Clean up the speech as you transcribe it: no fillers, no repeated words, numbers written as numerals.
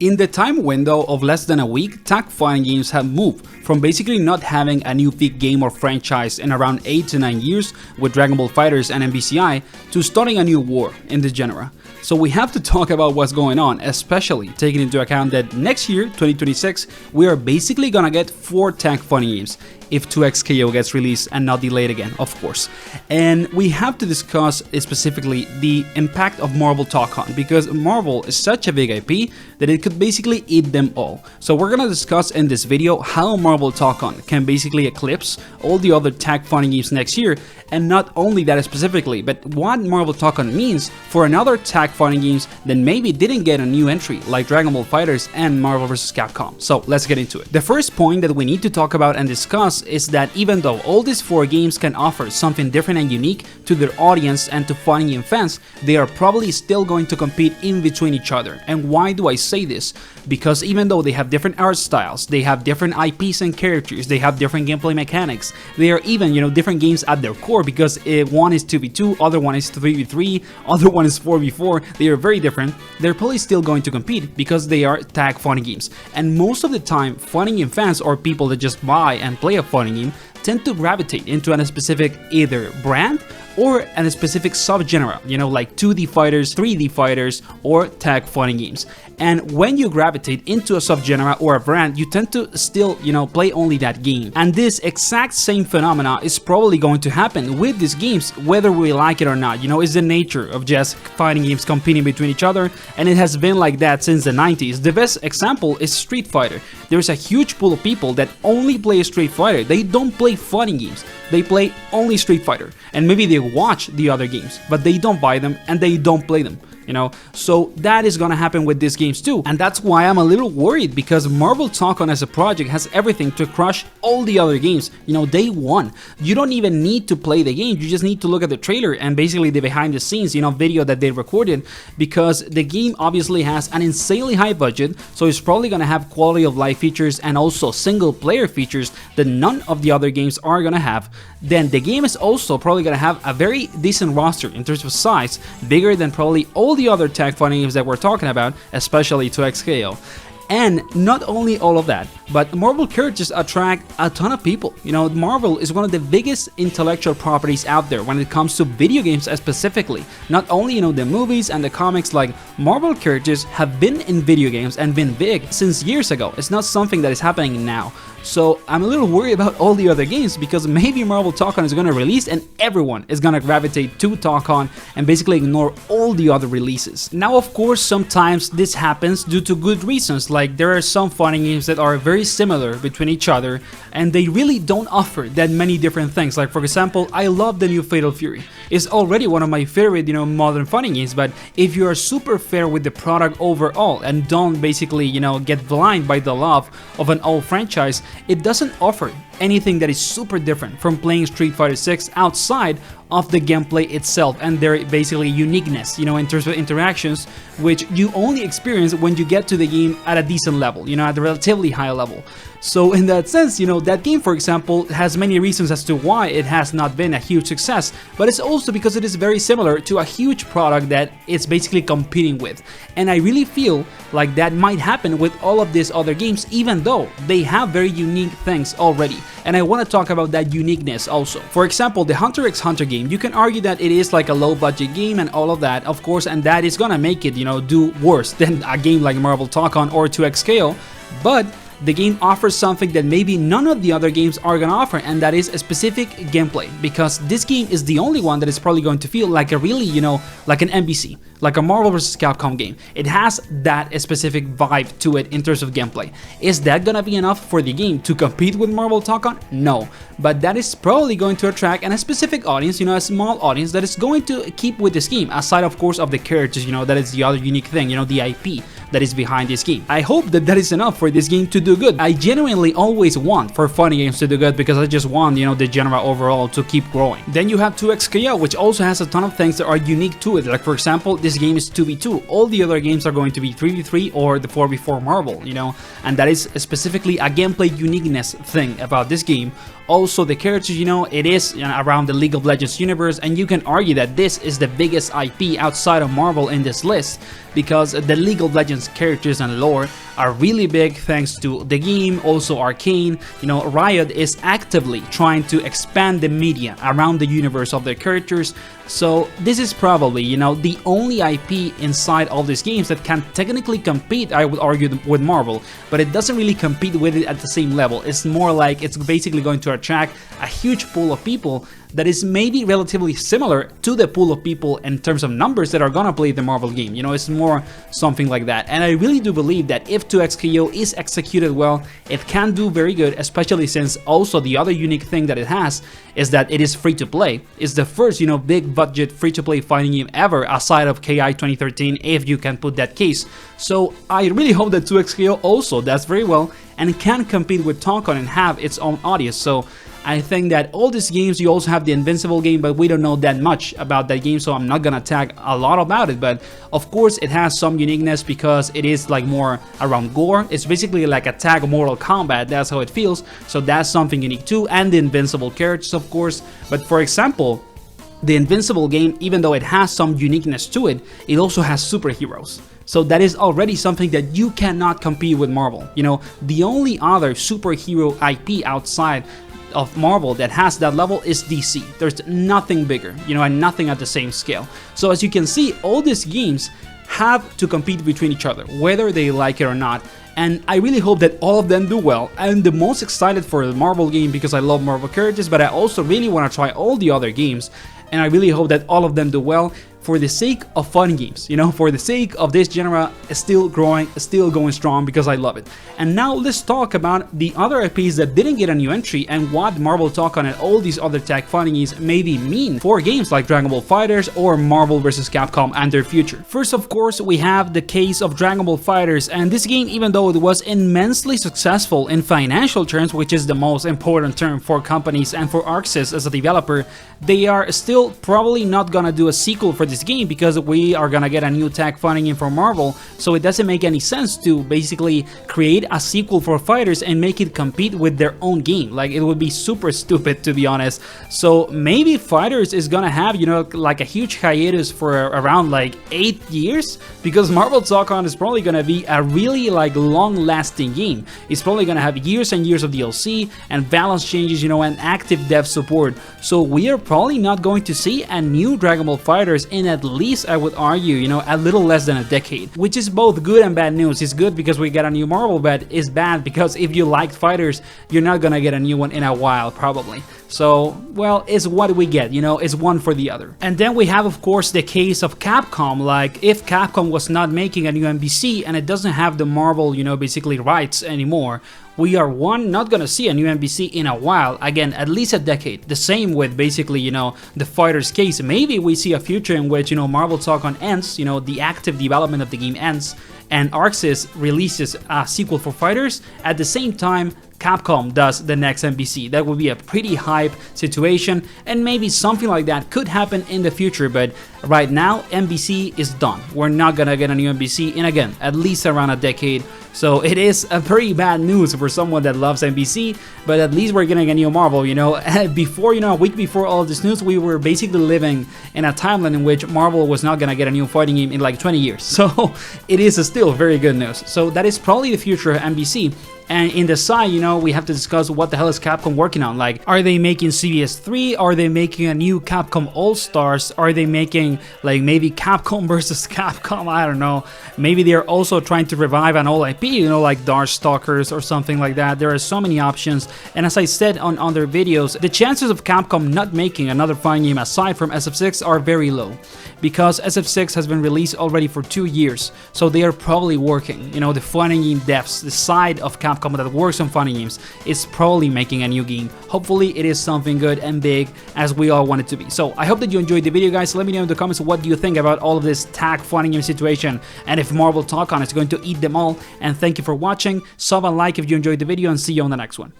In the time window of less than a week, tag fighting games have moved from basically not having a new big game or franchise in around 8 to 9 years with Dragon Ball FighterZ and MVCI to starting a new war in the genre. So we have to talk about what's going on, especially taking into account that next year, 2026, we are basically gonna get 4 tag fighting games if 2XKO gets released and not delayed again, of course. And we have to discuss specifically the impact of Marvel Tōkon, because Marvel is such a big IP that it could basically eat them all. So we're gonna discuss in this video how Marvel Tōkon can basically eclipse all the other tag fighting games next year, and not only that specifically, but what Marvel Tōkon means for another tag fighting games that maybe didn't get a new entry like Dragon Ball FighterZ and Marvel vs. Capcom. So let's get into it. The first point that we need to talk about and discuss is that even though all these 4 games can offer something different and unique to their audience and to fighting game fans, they are probably still going to compete in between each other. And why do I say this? Because even though they have different art styles, they have different IPs and characters, they have different gameplay mechanics, they are even, different games at their core, because one is 2v2, other one is 3v3, other one is 4v4, they are very different. They're probably still going to compete because they are tag fighting games. And most of the time, fighting game fans or people that just buy and play a fighting game tend to gravitate into a specific either brand or a specific subgenre, like 2D fighters, 3D fighters, or tag fighting games. And when you gravitate into a subgenre or a brand, you tend to still, play only that game. And this exact same phenomena is probably going to happen with these games, whether we like it or not. It's the nature of just fighting games competing between each other, and it has been like that since the 90s. The best example is Street Fighter. There's a huge pool of people that only play Street Fighter. They don't play fighting games. They play only Street Fighter, and maybe they watch the other games, but they don't buy them and they don't play them. So that is gonna happen with these games too, and that's why I'm a little worried, because Marvel Tōkon as a project has everything to crush all the other games, day one. You don't even need to play the game, you just need to look at the trailer and basically the behind the scenes, video that they recorded, because the game obviously has an insanely high budget, so it's probably gonna have quality of life features and also single player features that none of the other games are gonna have. Then the game is also probably gonna have a very decent roster in terms of size, bigger than probably all the other tag fighting games that we're talking about, especially 2XKO. And not only all of that, but Marvel characters attract a ton of people. Marvel is one of the biggest intellectual properties out there when it comes to video games specifically. Not only, the movies and the comics, like Marvel characters have been in video games and been big since years ago. It's not something that is happening now. So I'm a little worried about all the other games, because maybe Marvel Tōkon is going to release and everyone is going to gravitate to Tōkon and basically ignore all the other releases. Now, of course, sometimes this happens due to good reasons, like there are some fighting games that are very similar between each other and they really don't offer that many different things. Like, for example, I love the new Fatal Fury. It's already one of my favorite, modern fighting games, but if you are super fair with the product overall and don't basically, get blind by the love of an old franchise, it doesn't offer anything that is super different from playing Street Fighter 6 outside of the gameplay itself and their basically uniqueness, in terms of interactions, which you only experience when you get to the game at a decent level, at a relatively high level. So in that sense, that game, for example, has many reasons as to why it has not been a huge success, but it's also because it is very similar to a huge product that it's basically competing with. And I really feel like that might happen with all of these other games, even though they have very unique things already. And I want to talk about that uniqueness also. For example, the Hunter x Hunter game, you can argue that it is like a low budget game and all of that, of course, and that is gonna make it, do worse than a game like Marvel Tōkon or 2XKO, but the game offers something that maybe none of the other games are gonna offer, and that is a specific gameplay, because this game is the only one that is probably going to feel like a really, like an MVC, like a Marvel vs. Capcom game. It has that specific vibe to it in terms of gameplay. Is that gonna be enough for the game to compete with Marvel Tōkon? No, but that is probably going to attract a specific audience, a small audience that is going to keep with this game, aside of course of the characters, that is the other unique thing, the IP that is behind this game. I hope that that is enough for this game to do good. I genuinely always want for fighting games to do good because I just want, you know, the genre overall to keep growing. Then you have 2XKO, which also has a ton of things that are unique to it. Like for example, this game is 2v2. All the other games are going to be 3v3 or the 4v4 Marvel, you know, and that is specifically a gameplay uniqueness thing about this game. Also, the characters, you know, it is around the League of Legends universe, and you can argue that this is the biggest IP outside of Marvel in this list, because the League of Legends characters and lore are really big thanks to the game. Also Arcane, you know, Riot is actively trying to expand the media around the universe of their characters. So this is probably, you know, the only IP inside all these games that can technically compete, I would argue, with Marvel, but it doesn't really compete with it at the same level. It's more like it's basically going to attract a huge pool of people that is maybe relatively similar to the pool of people in terms of numbers that are gonna play the Marvel game. You know, it's more something like that. And I really do believe that if 2XKO is executed well, it can do very good, especially since also the other unique thing that it has is that it is free to play. It's the first, you know, big budget free to play fighting game ever aside of KI 2013, if you can put that case. So I really hope that 2XKO also does very well and can compete with Tōkon and have its own audience. So I think that all these games, you also have the Invincible game, but we don't know that much about that game, so I'm not gonna tag a lot about it. But of course it has some uniqueness because it is like more around gore. It's basically like a tag Mortal Kombat, that's how it feels, so that's something unique too. And the Invincible characters, of course. But for example, the Invincible game, even though it has some uniqueness to it, it also has superheroes. So that is already something that you cannot compete with Marvel. You know, the only other superhero IP outside of Marvel that has that level is DC. There's nothing bigger, you know, and nothing at the same scale. So as you can see, all these games have to compete between each other, whether they like it or not. And I really hope that all of them do well. I'm the most excited for the Marvel game because I love Marvel characters, but I also really want to try all the other games. And I really hope that all of them do well for the sake of fun games, you know, for the sake of this genre still growing, still going strong, because I love it. And now let's talk about the other IPs that didn't get a new entry and what Marvel Tōkon and all these other tag fighting games maybe mean for games like Dragon Ball FighterZ or Marvel vs. Capcom and their future. First, of course, we have the case of Dragon Ball FighterZ, and this game, even though it was immensely successful in financial terms, which is the most important term for companies and for ArcSys as a developer, they are still probably not gonna do a sequel for this game because we are gonna get a new tag fighting game from Marvel, so it doesn't make any sense to basically create a sequel for FighterZ and make it compete with their own game. Like, it would be super stupid, to be honest. So maybe FighterZ is gonna have, you know, like a huge hiatus for around like 8 years, because Marvel Tōkon is probably gonna be a really like long-lasting game. It's probably gonna have years and years of DLC and balance changes, you know, and active dev support. So we are probably not going to see a new Dragon Ball FighterZ in at least, I would argue, you know, a little less than a decade, which is both good and bad news. It's good because we get a new Marvel, but it's bad because if you liked FighterZ, you're not gonna get a new one in a while, probably. So, well, it's what we get, you know, it's one for the other. And then we have, of course, the case of Capcom. Like, if Capcom was not making a new MBC and it doesn't have the Marvel, you know, basically rights anymore, we are not gonna see a new MBC in a while, again, at least a decade. The same with basically, you know, the FighterZ case. Maybe we see a future in which, you know, Marvel Tōkon ends, you know, the active development of the game ends, and ArcSys releases a sequel for FighterZ. At the same time, Capcom does the next MBC. That would be a pretty hype situation, and maybe something like that could happen in the future, but right now, MBC is done. We're not gonna get a new MBC in, again, at least around a decade. So it is a very bad news for someone that loves MBC, but at least we're getting a new Marvel, you know. Before, you know, a week before all of this news, we were basically living in a timeline in which Marvel was not gonna get a new fighting game in like 20 years. So it is still very good news. So that is probably the future of MBC. And in the side, you know, we have to discuss what the hell is Capcom working on. Like, are they making CVS3? Are they making a new Capcom All-Stars? Are they making, like, maybe Capcom versus Capcom? I don't know. Maybe they're also trying to revive an old IP, you know, like Darkstalkers or something like that. There are so many options. And as I said on other videos, the chances of Capcom not making another fighting game aside from SF6 are very low, because SF6 has been released already for 2 years. So they are probably working, you know, the fighting game devs, the side of Capcom Capcom that works on fighting games is probably making a new game. Hopefully it is something good and big as we all want it to be. So I hope that you enjoyed the video, guys. Let me know in the comments what do you think about all of this tag fighting game situation, and if Marvel Tōkon is going to eat them all. And thank you for watching. Sub and like if you enjoyed the video, and see you on the next one.